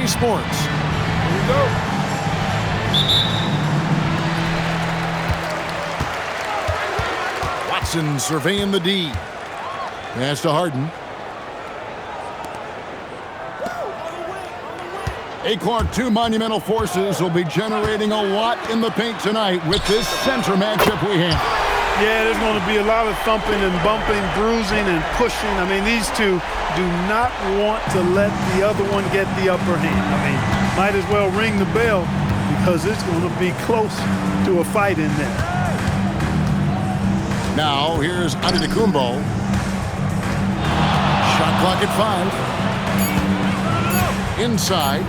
EA Sports. Here we go. Watson surveying the D. Pass to Harden. Clark, two monumental forces will be generating a lot in the paint tonight with this center matchup we have. Yeah, there's going to be a lot of thumping and bumping, bruising and pushing. I mean, these two do not want to let the other one get the upper hand. I mean, might as well ring the bell because it's going to be close to a fight in there. Now, here's Antetokounmpo. Shot clock at 5. Inside.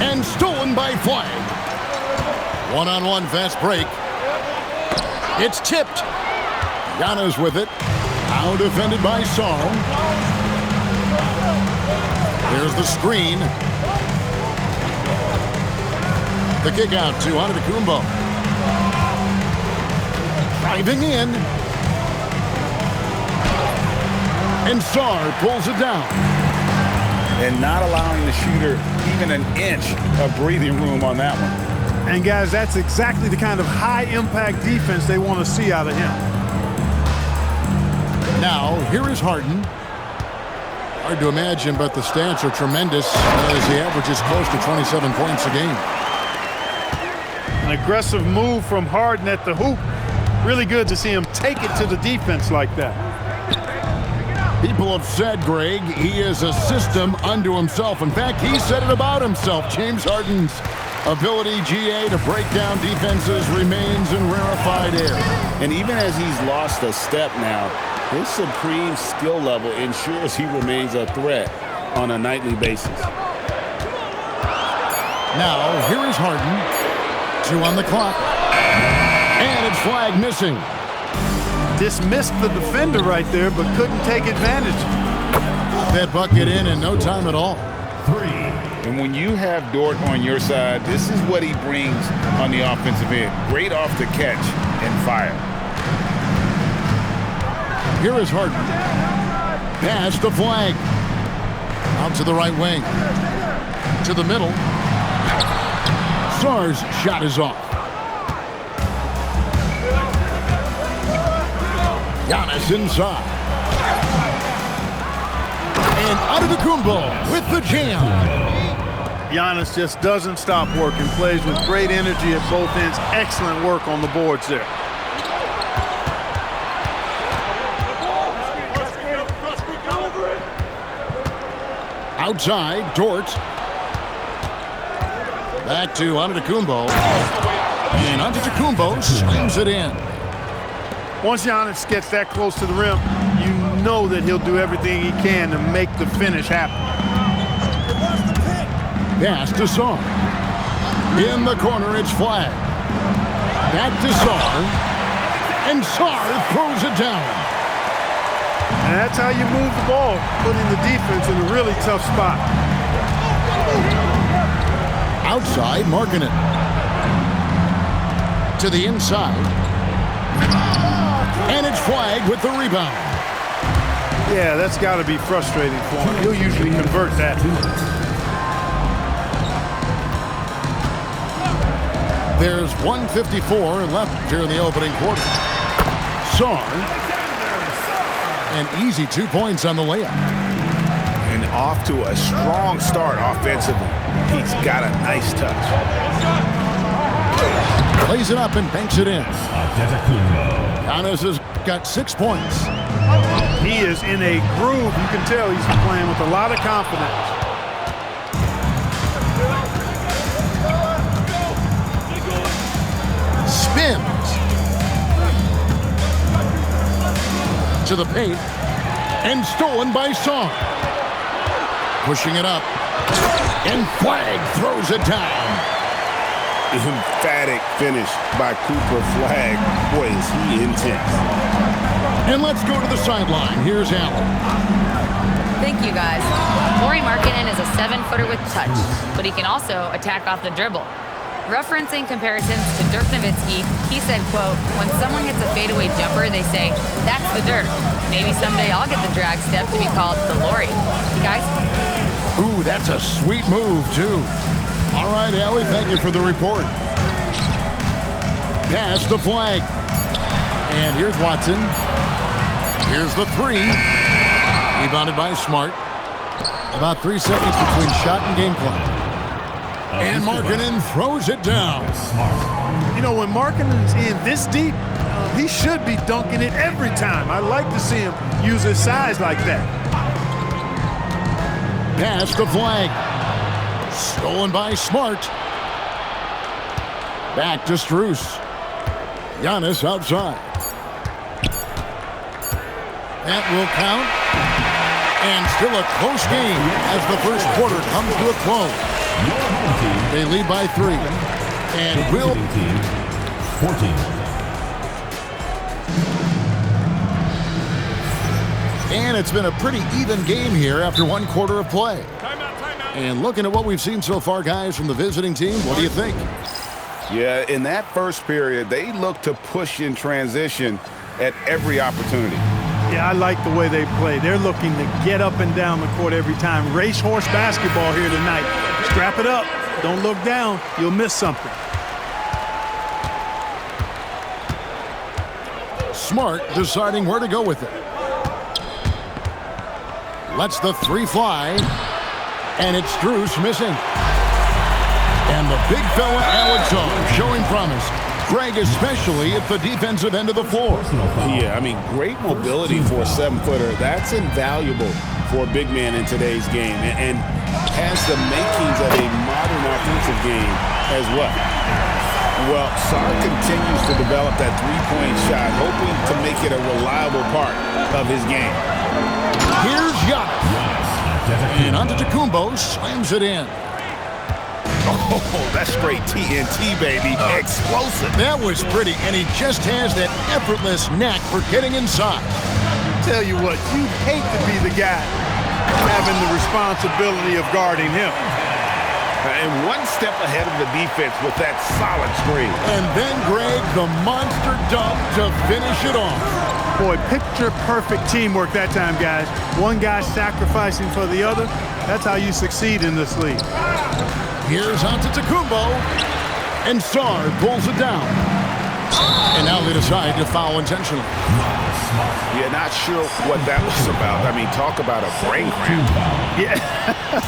And stolen by Flag. One-on-one fast break. It's tipped. Giannis with it. Now defended by Song. There's the screen. The kick out to Antetokounmpo. Driving in. And Sarr pulls it down. And not allowing the shooter even an inch of breathing room on that one. And guys, that's exactly the kind of high-impact defense they want to see out of him. Now, here is Harden. Hard to imagine, but the stats are tremendous as he averages close to 27 points a game. An aggressive move from Harden at the hoop. Really good to see him take it to the defense like that. People have said, Greg, he is a system unto himself. In fact, he said it about himself. James Harden's ability, GA, to break down defenses remains in rarefied air. And even as he's lost a step now, his supreme skill level ensures he remains a threat on a nightly basis. Now, here is Harden. 2 on the clock. And it's Flag missing. Dismissed the defender right there, but couldn't take advantage. That bucket in no time at all. 3. And when you have Dort on your side, this is what he brings on the offensive end. Great off the catch and fire. Here is Harden. Pass to Flag. Out to the right wing. To the middle. Sarr's shot is off. Giannis inside. And Antetokounmpo with the jam. Giannis just doesn't stop working. Plays with great energy at both ends. Excellent work on the boards there. Outside, Dort. Back to Antetokounmpo. And Antetokounmpo slams it in. Once Giannis gets that close to the rim, you know that he'll do everything he can to make the finish happen. Pass to Sarr. In the corner, it's Flag. Back to Sarr. And Sarr throws it down. And that's how you move the ball, putting the defense in a really tough spot. Outside, marking it. To the inside. And it's Flag with the rebound. Yeah, that's got to be frustrating for him. He'll usually convert that. There's 1:54 left here in the opening quarter. Sarr. An easy 2 points on the layup. And off to a strong start offensively. He's got a nice touch. Plays it up and banks it in. Giannis has got 6 points. He is in a groove. You can tell he's playing with a lot of confidence. Spins. To the paint. And stolen by Song. Pushing it up. And Flag throws it down. Emphatic finish by Cooper Flag. Boy, is he intense. And let's go to the sideline. Here's Allen. Thank you, guys. Lauri Markkanen is a 7-footer with touch, but he can also attack off the dribble. Referencing comparisons to Dirk Nowitzki, he said, quote, "When someone hits a fadeaway jumper, they say, that's the Dirk. Maybe someday I'll get the drag step to be called the Lauri." Guys? Ooh, that's a sweet move, too. All right, Allie, thank you for the report. Pass the flag. And here's Watson. Here's the three. Rebounded by Smart. About 3 seconds between shot and game clock. And Markkanen throws it down. You know, when Markkanen's in this deep, he should be dunking it every time. I like to see him use his size like that. Pass the flag. Stolen by Smart. Back to Strus. Giannis outside. That will count. And still a close game as the first quarter comes to a close. They lead by 3. And will... 14. And it's been a pretty even game here after 1 quarter of play. And looking at what we've seen so far, guys, from the visiting team, what do you think? Yeah, in that first period, they looked to push in transition at every opportunity. Yeah, I like the way they play. They're looking to get up and down the court every time. Racehorse basketball here tonight. Strap it up. Don't look down. You'll miss something. Smart deciding where to go with it. Lets the three fly. And it's Strus missing. And the big fella Alex showing promise. Greg especially at the defensive end of the floor. Yeah, I mean, great mobility for a 7-footer. That's invaluable for a big man in today's game, and has the makings of a modern offensive game as well. Well, Sarr continues to develop that three-point shot, hoping to make it a reliable part of his game. Here's Giannis. And Antetokounmpo slams it in. Oh, that's straight TNT, baby. Explosive. That was pretty, and he just has that effortless knack for getting inside. Tell you what, you'd hate to be the guy having the responsibility of guarding him. And one step ahead of the defense with that solid screen. And then, Greg, the monster dunk to finish it off. Boy, picture-perfect teamwork that time, guys. One guy sacrificing for the other. That's how you succeed in this league. Here's Antetokounmpo, and Sarr pulls it down. And now they decide to foul intentionally. Yeah, not sure what that was about. I mean, talk about a brain cramp. Yeah,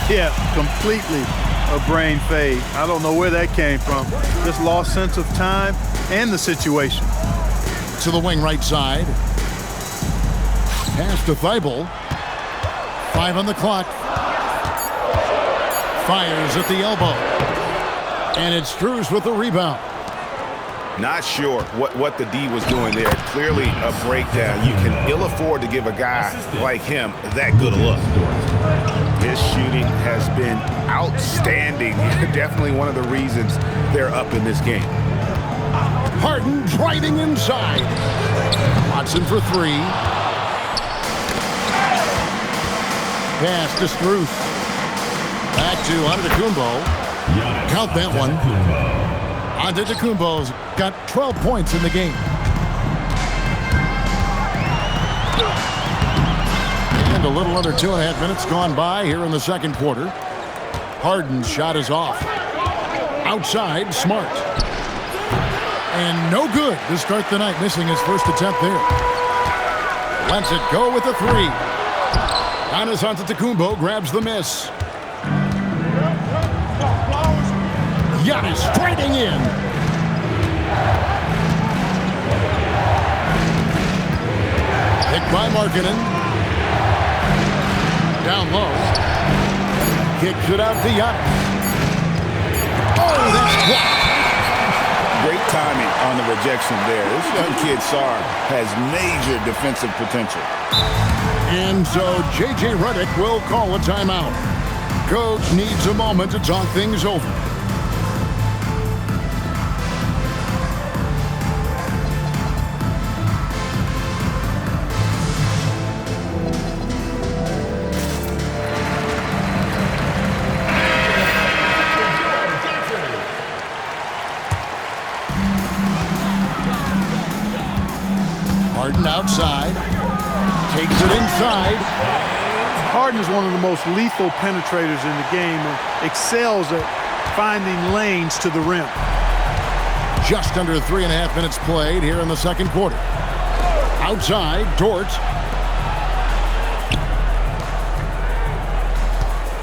yeah, completely a brain fade. I don't know where that came from. Just lost sense of time and the situation. To the wing right side. Pass to Thibault. 5 on the clock. Fires at the elbow. And it's Strus with the rebound. Not sure what the D was doing there. Clearly a breakdown. You can ill afford to give a guy like him that good a look. His shooting has been outstanding. Definitely one of the reasons they're up in this game. Harden driving inside. Watson for 3. Pass to Strus. Back to Antetokounmpo. Count that one. Antetokounmpo's got 12 points in the game. And a little under 2.5 minutes gone by here in the second quarter. Harden's shot is off. Outside, Smart. And no good to start the night, missing his first attempt there. Lets it go with a 3. Giannis Antetokounmpo grabs the miss. Giannis striking in. Picked by Markkanen. Down low. Kicks it out to Giannis. Oh, that's blocked. Great timing on the rejection there. This young kid, Sarr, has major defensive potential. And so J.J. Redick will call a timeout. Coach needs a moment to talk things over. Harden outside. Takes it inside. Harden is one of the most lethal penetrators in the game and excels at finding lanes to the rim. Just under 3.5 minutes played here in the second quarter. Outside, Dort.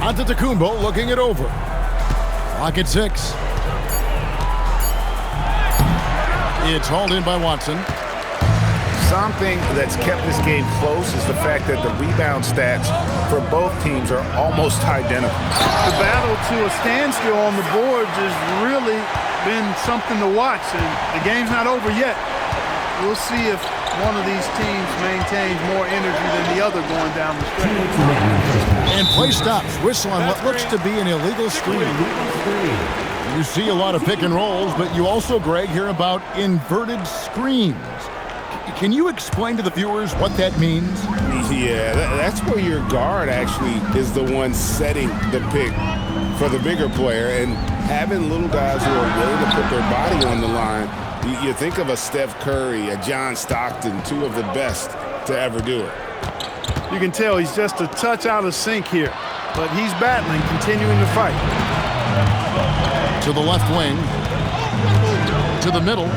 Antetokounmpo looking it over. Clock at 6. It's hauled in by Watson. Something that's kept this game close is the fact that the rebound stats for both teams are almost identical. The battle to a standstill on the boards has really been something to watch, and the game's not over yet. We'll see if one of these teams maintains more energy than the other going down the stretch. And play stops. Whistle on what looks to be an illegal screen. You see a lot of pick and rolls, but you also, Greg, hear about inverted screens. Can you explain to the viewers what that means? Yeah, that's where your guard actually is the one setting the pick for the bigger player, and having little guys who are willing to put their body on the line. You think of a Steph Curry, a John Stockton, two of the best to ever do it. You can tell he's just a touch out of sync here, but he's battling, continuing to fight. To the left wing, to the middle,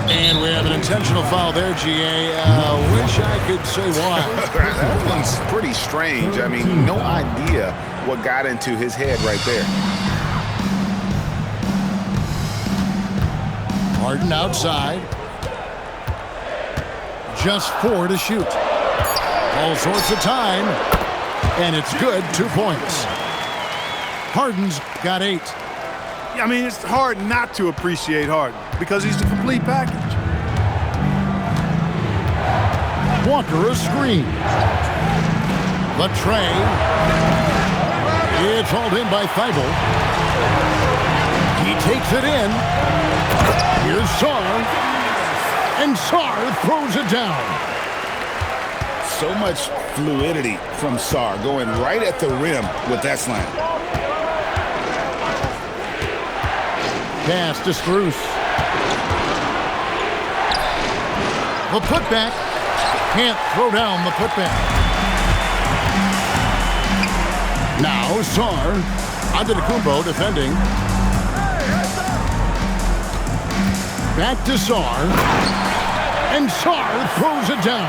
and we have an intentional foul there, GA. Wish I could say why. That one's pretty strange. I mean, no idea what got into his head right there. Harden outside. Just 4 to shoot. All sorts of time, and it's good. 2 points. Harden's got 8. I mean, it's hard not to appreciate Harden because he's the complete package. Walker a screen. The tray. It's hauled in by Thibault. He takes it in. Here's Sarr. And Sarr throws it down. So much fluidity from Sarr, going right at the rim with that slam. Pass to Strus. The putback. Can't throw down the putback. Now Sarr. Antetokounmpo defending. Back to Sarr. And Sarr throws it down.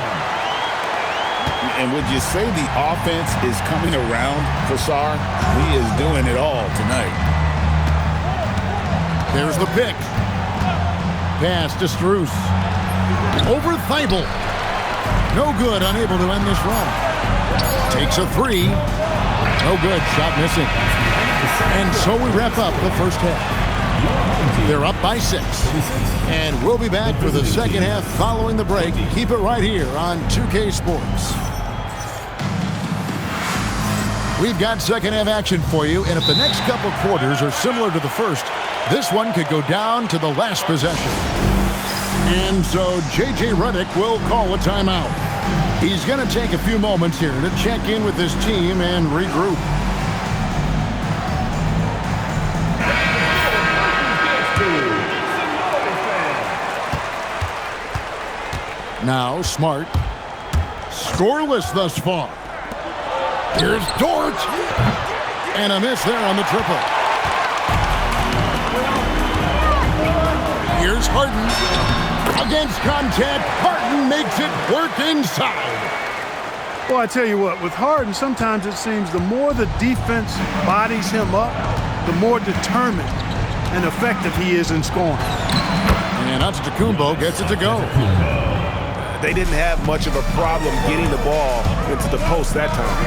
And would you say the offense is coming around for Sarr? He is doing it all tonight. There's the pick. Pass to Strus. Over Thibault. No good, unable to end this run. Takes a 3. No good, shot missing. And so we wrap up the first half. They're up by 6. And we'll be back for the second half following the break. Keep it right here on 2K Sports. We've got second half action for you, and if the next couple quarters are similar to the first, this one could go down to the last possession. And so J.J. Redick will call a timeout. He's going to take a few moments here to check in with his team and regroup. Now Smart. Scoreless thus far. Here's Dort. And a miss there on the triple. Here's Harden. Against contact, Harden makes it work inside. Well, I tell you what, with Harden, sometimes it seems the more the defense bodies him up, the more determined and effective he is in scoring. And Antetokounmpo gets it to go. They didn't have much of a problem getting the ball into the post that time.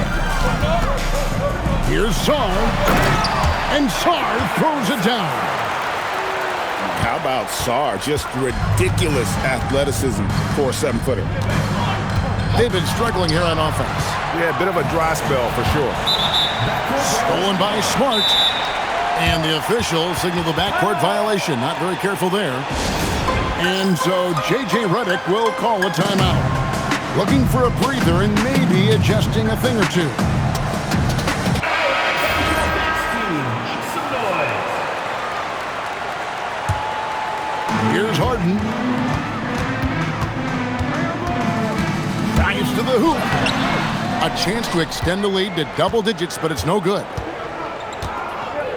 Here's Sarr. And Sarr throws it down. How about Sarr? Just ridiculous athleticism for a 7-footer. They've been struggling here on offense. Yeah, a bit of a dry spell for sure. Stolen by Smart. And the official signaled the backcourt violation. Not very careful there. And so J.J. Redick will call a timeout. Looking for a breather and maybe adjusting a thing or two. Here's Harden. Drives to the hoop. A chance to extend the lead to double digits, but it's no good.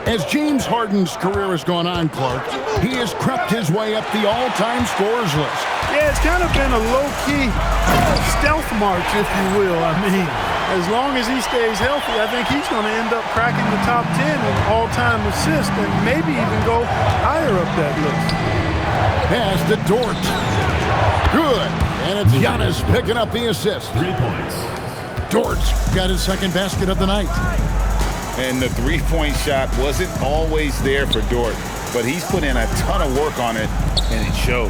As James Harden's career has gone on, Clark, he has crept his way up the all-time scorers list. Yeah, it's kind of been a low-key stealth march, if you will. I mean, as long as he stays healthy, I think he's going to end up cracking the top 10 in all-time assists and maybe even go higher up that list. Pass to Dort. Good. And it's Giannis picking up the assist. 3 points. Dort's got his second basket of the night. And the three-point shot wasn't always there for Dort, but he's put in a ton of work on it, and it showed.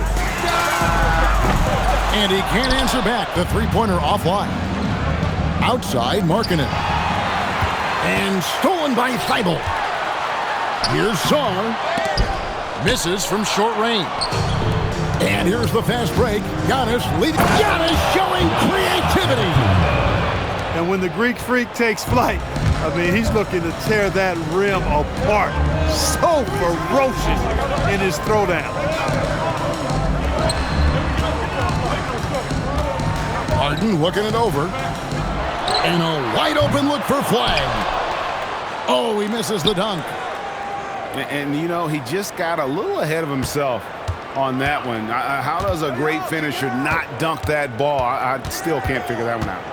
And he can't answer back. The three-pointer offline. Outside, Markkanen. And stolen by Thibault. Here's Song. Misses from short range. And here's the fast break. Giannis leading. Giannis showing creativity. And when the Greek Freak takes flight, I mean, he's looking to tear that rim apart. So ferocious in his throwdown. Harden looking it over. And a wide open look for Flag. Oh, he misses the dunk. And you know, he just got a little ahead of himself on that one. How does a great finisher not dunk that ball? I still can't figure that one out.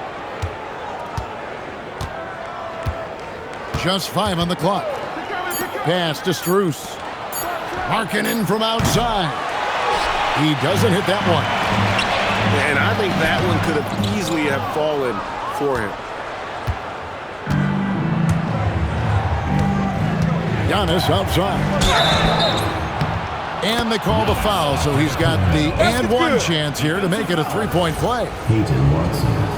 Just 5 on the clock. Pass to Strus. Markkanen from outside. He doesn't hit that one. And I think that one could have easily have fallen for him. Giannis outside. And they call the foul, so he's got the and one chance here to make it a three-point play.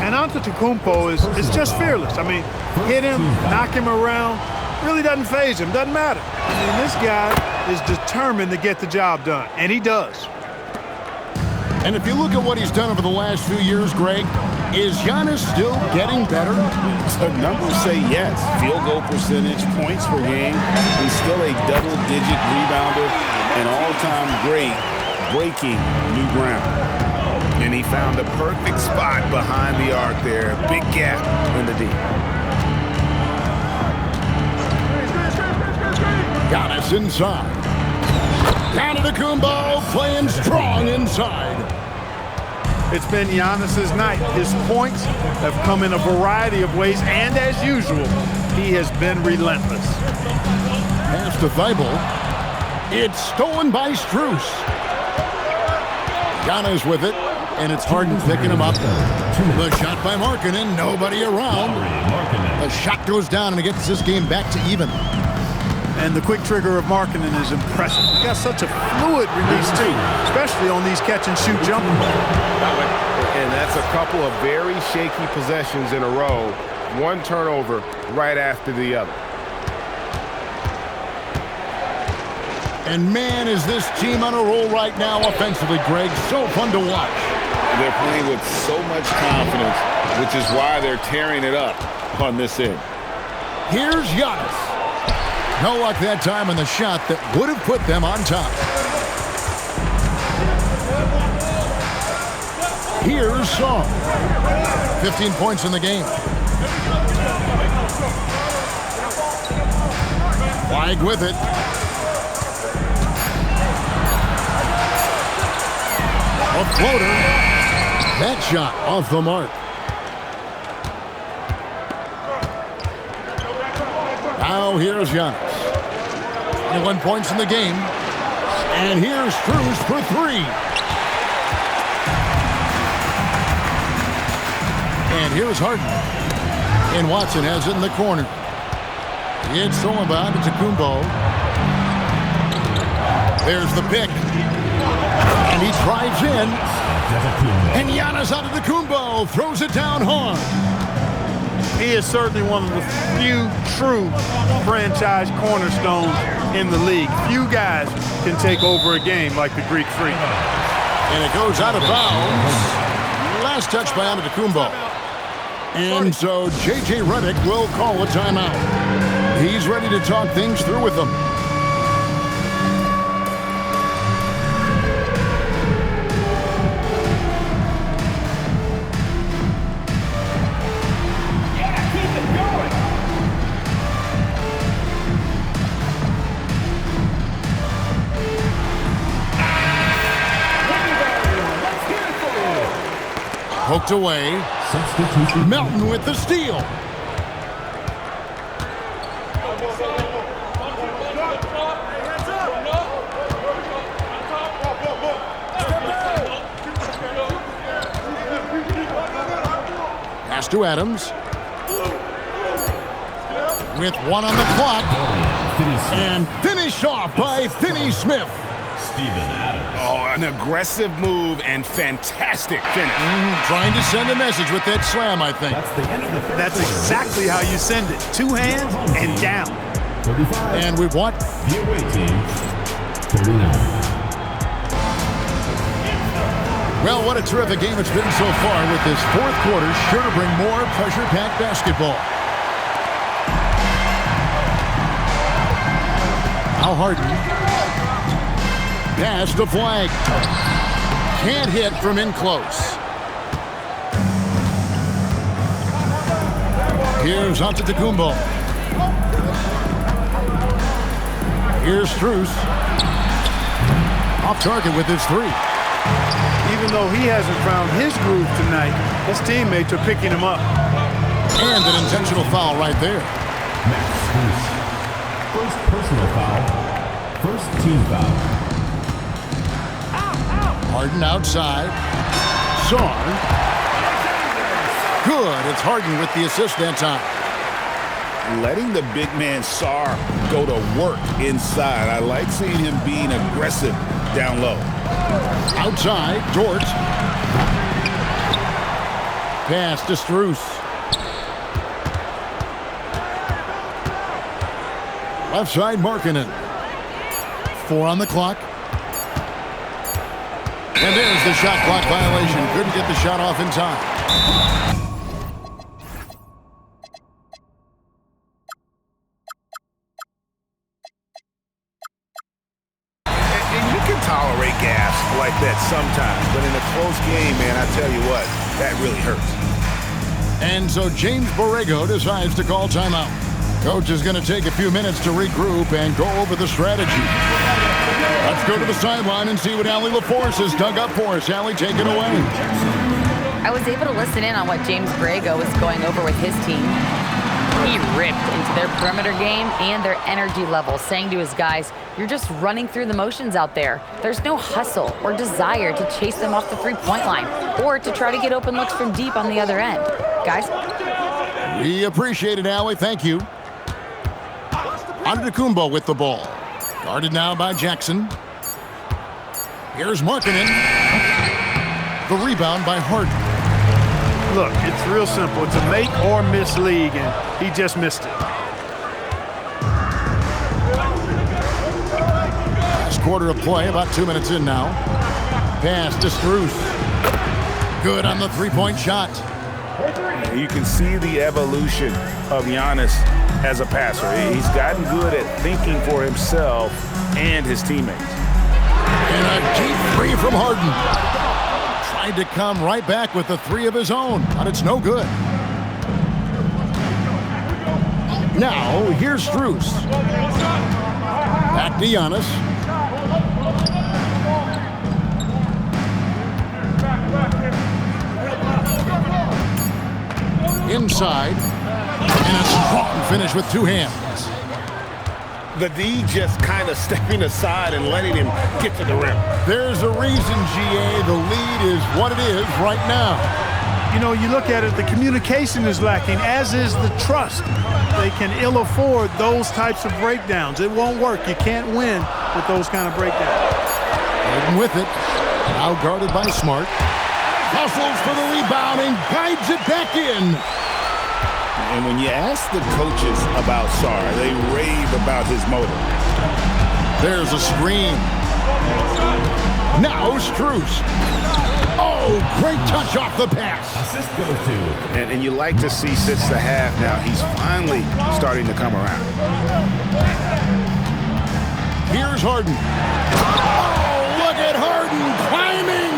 And Antetokounmpo is just fearless. I mean, hit him, knock him around, really doesn't faze him, doesn't matter. I mean, this guy is determined to get the job done, and he does. And if you look at what he's done over the last few years, Greg, is Giannis still getting better? The numbers say yes. Field goal percentage, points per game. He's still a double-digit rebounder, an all-time great, breaking new ground. And he found the perfect spot behind the arc there. Big gap in the D. Giannis inside. Antetokounmpo playing strong inside. It's been Giannis's night. His points have come in a variety of ways, and as usual, he has been relentless. Pass to Thibault. It's stolen by Strus. Giannis with it, and it's Harden picking him up. The shot by Markkanen, nobody around. The shot goes down, and it gets this game back to even. And the quick trigger of Markkanen is impressive. He's got such a fluid release, too, especially on these catch-and-shoot jumpers. And that's a couple of very shaky possessions in a row. One turnover right after the other. And man, is this team on a roll right now offensively, Greg. So fun to watch. They're playing with so much confidence, which is why they're tearing it up on this end. Here's Giannis. No luck that time on the shot that would have put them on top. Here's Song. 15 points in the game. Flag with it. A floater. That shot off the mark. Now here's Giannis. 21 points in the game. And here's Strus for three. And here's Harden. And Watson has it in the corner. It's stolen by Antetokounmpo. There's the pick. And he drives in. And Giannis Antetokounmpo throws it down hard. He is certainly one of the few true franchise cornerstones in the league. Few guys can take over a game like the Greek Freak. And it goes out of bounds. Last touch by Antetokounmpo. And so J.J. Redick will call a timeout. He's ready to talk things through with them. Poked away. Substitution. Melton with the steal. Pass to Adams. With 1 on the clock. And finished off by Finney Smith. Steven Adams. Oh, an aggressive move and fantastic finish. Trying to send a message with that slam, I think. That's the end of the first That's quarter. exactly how you send it. 2 hands and down. 35. And we've what? The away team, 39. Well, what a terrific game it's been so far with this fourth quarter. Sure to bring more pressure-packed basketball. Now Harden. Pass to Flag. Can't hit from in close. Here's Antetokounmpo. Here's Strus. Off target with his 3. Even though he hasn't found his groove tonight, his teammates are picking him up. And an intentional foul right there. Max Strus. First personal foul. First team foul. Harden outside. Saar. Good. It's Harden with the assist that time. Letting the big man Saar go to work inside. I like seeing him being aggressive down low. Outside, Dort. Pass to Strus. Left side, Markkanen. 4 on the clock. And there's the shot clock violation. Couldn't get the shot off in time. And you can tolerate gas like that sometimes, but in a close game, man, I tell you what, that really hurts. And so James Borrego decides to call timeout. Coach is going to take a few minutes to regroup and go over the strategy. Let's go to the sideline and see what Allie LaForce has dug up for us. Allie, take it away. I was able to listen in on what James Borrego was going over with his team. He ripped into their perimeter game and their energy level, saying to his guys, you're just running through the motions out there. There's no hustle or desire to chase them off the three-point line or to try to get open looks from deep on the other end. Guys? We appreciate it, Allie. Thank you. Antetokounmpo with the ball. Guarded now by Jackson. Here's Markkanen. The rebound by Harden. Look, it's real simple. It's a make or miss league, and he just missed it. Last quarter of play, about 2 minutes in now. Pass to Strus. Good on the three-point shot. You can see the evolution of Giannis as a passer. He's gotten good at thinking for himself and his teammates. And a deep 3 from Harden. Tried to come right back with the 3 of his own, but it's no good. Now, here's Strus. Back to Giannis. Inside. And a strong finish with 2 hands. The D just kind of stepping aside and letting him get to the rim. There's a reason, GA, the lead is what it is right now. You know, you look at it, the communication is lacking, as is the trust. They can ill afford those types of breakdowns. It won't work. You can't win with those kind of breakdowns. Harden with it. Now guarded by Smart. Hustles for the rebound and guides it back in. And when you ask the coaches about Saar, they rave about his motor. There's a screen. Now Strus. Oh, great touch off the pass. Assist goes to. And you like to see since the half now, he's finally starting to come around. Here's Harden. Oh, look at Harden climbing.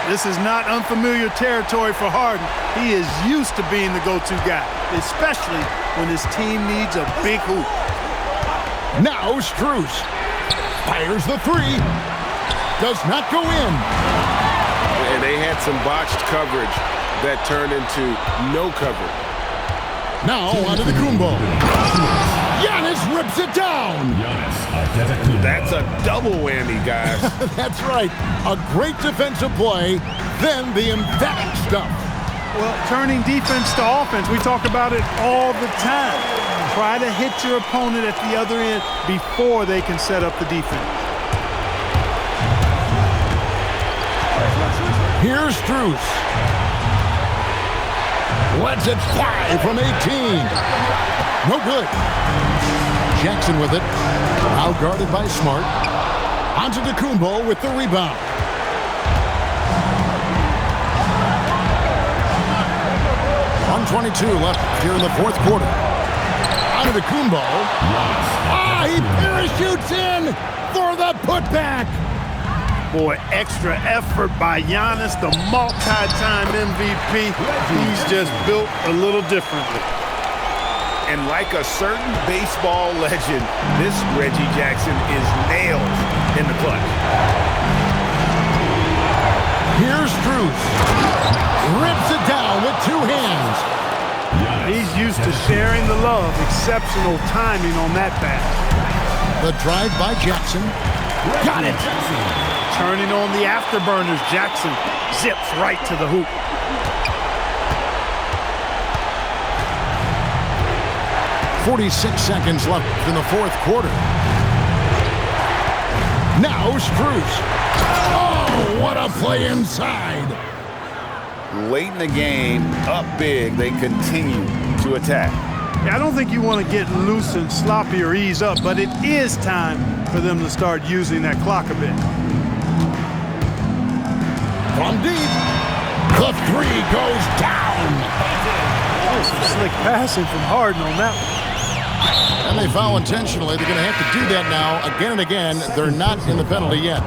This is not unfamiliar territory for Harden. He is used to being the go-to guy, especially when his team needs a big hoop. Now Strus fires the 3. Does not go in. And they had some botched coverage that turned into no coverage. Now onto the Kumbo. Giannis rips it down. That's a double whammy, guys. That's right. A great defensive play, then the emphatic stuff. Well, turning defense to offense, we talk about it all the time. Try to hit your opponent at the other end before they can set up the defense. Here's Strus. Lets it fly from 18. No good. Jackson with it. Now guarded by Smart. Onto DeCumbo with the rebound. .122 left here in the fourth quarter. Onto DeCumbo. He parachutes in for the putback. Boy, extra effort by Giannis, the multi-time MVP. He's just built a little differently. And like a certain baseball legend, this Reggie Jackson is nailed in the clutch. Here's Strus. Rips it down with two hands. He's used to sharing the love. Exceptional timing on that pass. The drive by Jackson. Got it. Turning on the afterburners, Jackson zips right to the hoop. .46 seconds left in the fourth quarter. Now Strus. Oh, what a play inside. Late in the game, up big, they continue to attack. Yeah, I don't think you want to get loose and sloppy or ease up, but it is time for them to start using that clock a bit. From deep, the three goes down. Oh, some slick passing from Harden on that one. And they foul intentionally. They're going to have to do that now again and again. They're not in the penalty yet.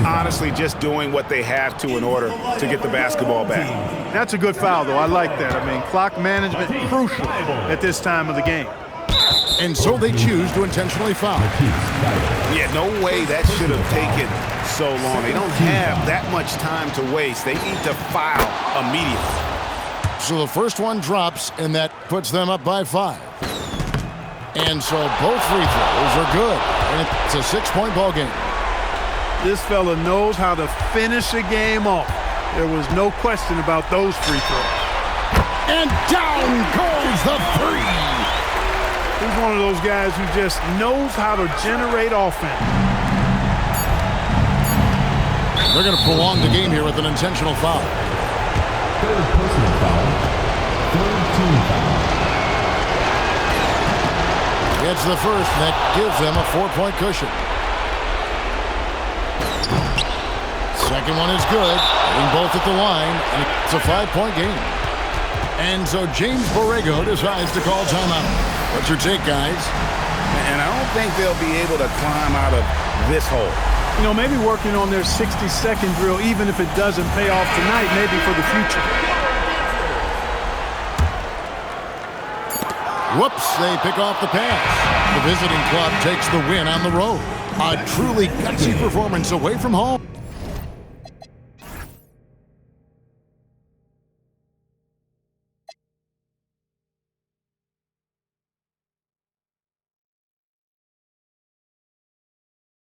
Honestly, just doing what they have to in order to get the basketball back. That's a good foul, though. I like that. I mean, clock management crucial at this time of the game. And so they choose to intentionally foul. Yeah, no way that should have taken so long. They don't have that much time to waste. They need to foul immediately. So the first one drops, and that puts them up by 5. And so both free throws are good. And it's a 6-point ball game. This fella knows how to finish a game off. There was no question about those free throws. And down goes the three. He's one of those guys who just knows how to generate offense. They're going to prolong the game here with an intentional foul. Third personal foul. Third team foul. Gets the first, and that gives them a 4-point cushion. Second one is good, hitting both at the line, and it's a 5-point game. And so James Borrego decides to call timeout. What's your take, guys? And I don't think they'll be able to climb out of this hole. You know, maybe working on their 60-second drill, even if it doesn't pay off tonight, maybe for the future. Whoops, they pick off the pass. The visiting club takes the win on the road. A truly gutsy performance away from home.